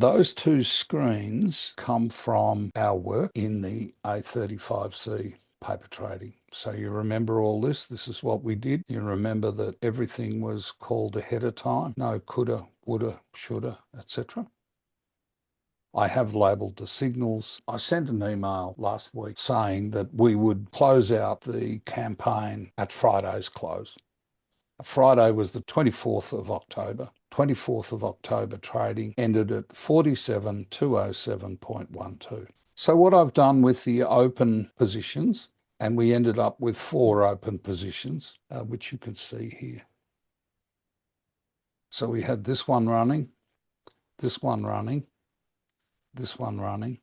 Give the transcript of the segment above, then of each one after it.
Those two screens come from our work in the A35C paper trading. So you remember all this? This is what we did. You remember that everything was called ahead of time. No coulda, woulda, shoulda, etc. I have labelled the signals. I sent an email last week saying that we would close out the campaign at Friday's close. Friday was the 24th of October. 24th of October trading ended at 47,207.12. So what I've done with the open positions, and we ended up with 4 open positions, which you can see here. So we had this one running, this one running, this one running,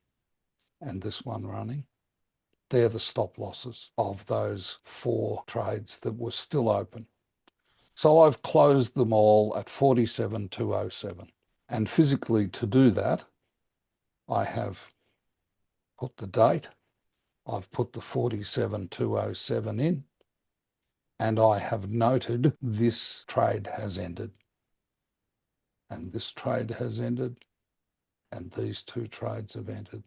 and this one running. They're the stop losses of those 4 trades that were still open. So I've closed them all at 47,207. And physically to do that, I have put the date, I've put the 47,207 in, and I have noted this trade has ended. And this trade has ended, and these 2 trades have entered.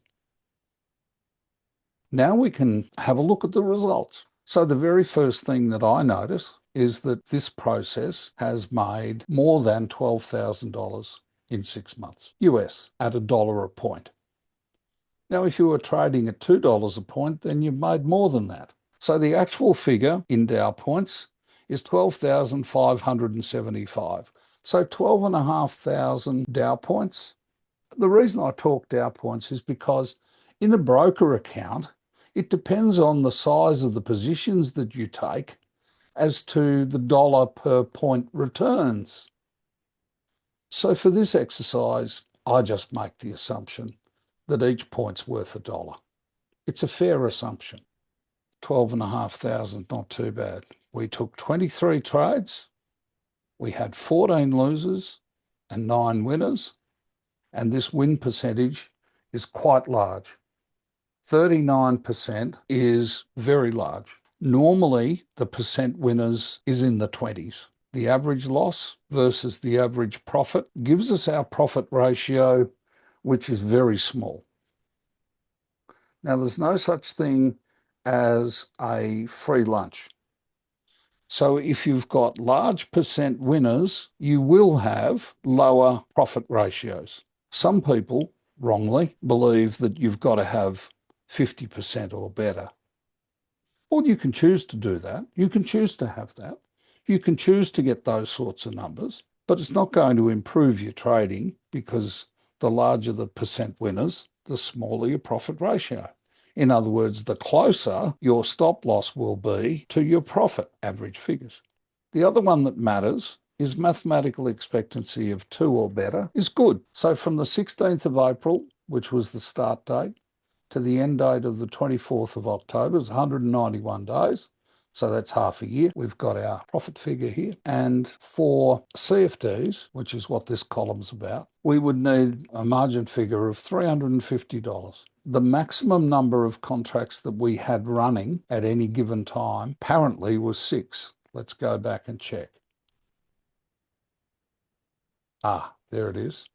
Now we can have a look at the results. So the very first thing that I notice is that this process has made more than $12,000 in 6 months, US, at $1 a point. Now, if you were trading at $2 a point, then you've made more than that. So the actual figure in Dow points is 12,575. So 12,500 Dow points. The reason I talk Dow points is because in a broker account, it depends on the size of the positions that you take as to the dollar per point returns. So for this exercise, I just make the assumption that each point's worth $1. It's a fair assumption. 12,500, not too bad. We took 23 trades. We had 14 losers and 9 winners. And this win percentage is quite large. 39% is very large. Normally, the percent winners is in the 20s. The average loss versus the average profit gives us our profit ratio, which is very small. Now, there's no such thing as a free lunch. So if you've got large percent winners, you will have lower profit ratios. Some people, wrongly, believe that you've got to have 50% or better. Well, you can choose to do that. You can choose to have that. You can choose to get those sorts of numbers, but it's not going to improve your trading because the larger the percent winners, the smaller your profit ratio. In other words, the closer your stop loss will be to your profit average figures. The other one that matters is mathematical expectancy of 2 or better is good. So from the 16th of April, which was the start date, to the end date of the 24th of October is 191 days. So that's half a year. We've got our profit figure here. And for CFDs, which is what this column's about, we would need a margin figure of $350. The maximum number of contracts that we had running at any given time apparently was 6. Let's go back and check. There it is.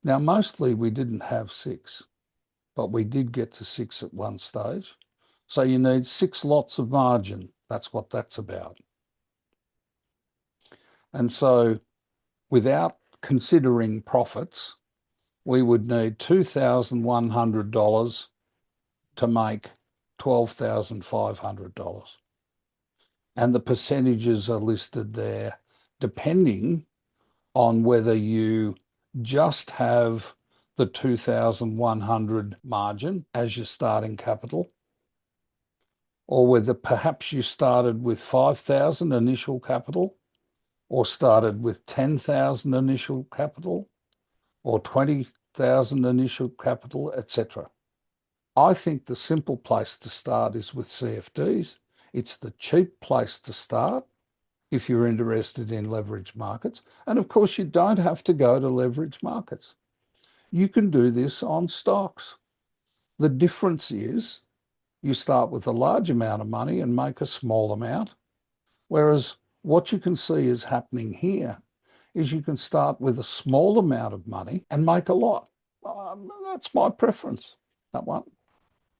Now, mostly we didn't have 6, but we did get to 6 at one stage. So you need 6 lots of margin. That's what that's about. And so without considering profits, we would need $2,100 to make $12,500. And the percentages are listed there depending on whether you just have the 2,100 margin as your starting capital, or whether perhaps you started with 5,000 initial capital, or started with 10,000 initial capital, or 20,000 initial capital, etc. I think the simple place to start is with CFDs. It's the cheap place to start if you're interested in leverage markets. And of course, you don't have to go to leverage markets. You can do this on stocks. The difference is you start with a large amount of money and make a small amount, whereas what you can see is happening here is you can start with a small amount of money and make a lot. That's my preference, that one.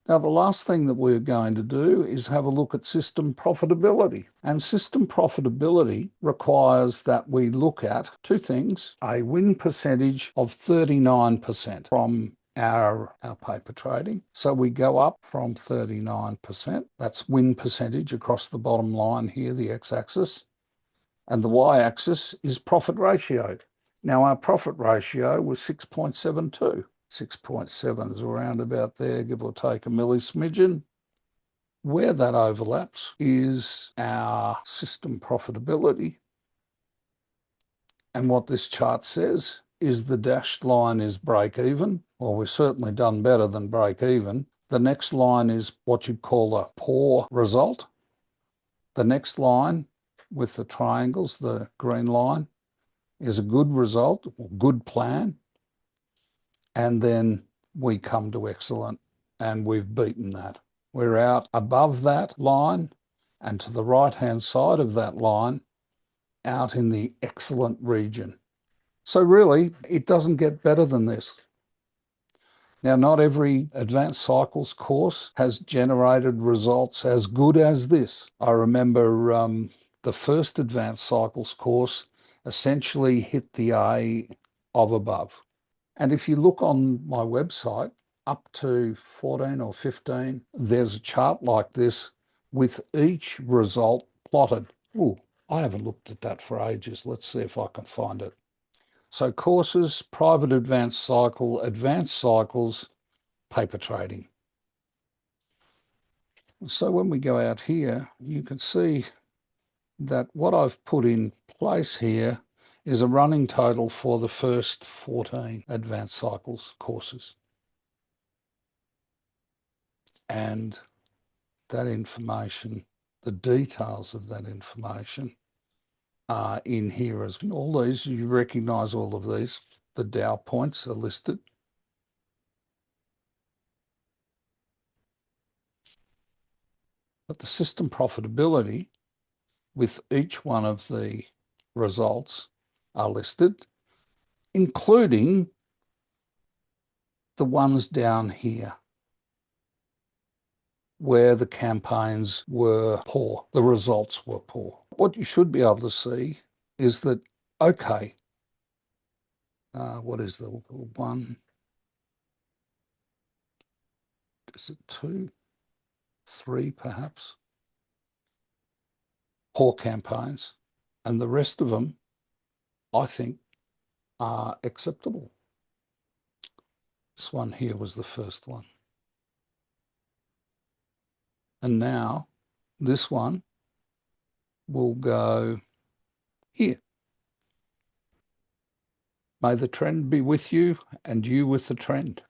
Now, the last thing that we're going to do is have a look at system profitability. And system profitability requires that we look at two things: a win percentage of 39% from our paper trading. So we go up from 39%. That's win percentage across the bottom line here, the x-axis. And the y-axis is profit ratio. Now, our profit ratio was 6.72. 6.7 is around about there, give or take a millismidgen. Where that overlaps is our system profitability. And what this chart says is the dashed line is break even. Well, we've certainly done better than break even. The next line is what you'd call a poor result. The next line with the triangles, the green line, is a good result, or good plan. And then we come to excellent, and we've beaten that. We're out above that line, and to the right-hand side of that line, out in the excellent region. So really, it doesn't get better than this. Now, not every advanced cycles course has generated results as good as this. I remember the first advanced cycles course essentially hit the A of above. And if you look on my website, up to 14 or 15, there's a chart like this with each result plotted. Oh, I haven't looked at that for ages. Let's see if I can find it. So courses, private advanced cycles, paper trading. So when we go out here, you can see that what I've put in place here is a running total for the first 14 advanced cycles courses. And that information, the details of that information are in here as well. All these, you recognize all of these. The Dow points are listed. But the system profitability with each one of the results are listed, including the ones down here where the campaigns were poor, the results were poor. What you should be able to see is that, okay, what is the one? Is it 2, 3 perhaps? Poor campaigns. And the rest of them, I think, are acceptable. This one here was the first one. And now this one will go here. May the trend be with you and you with the trend.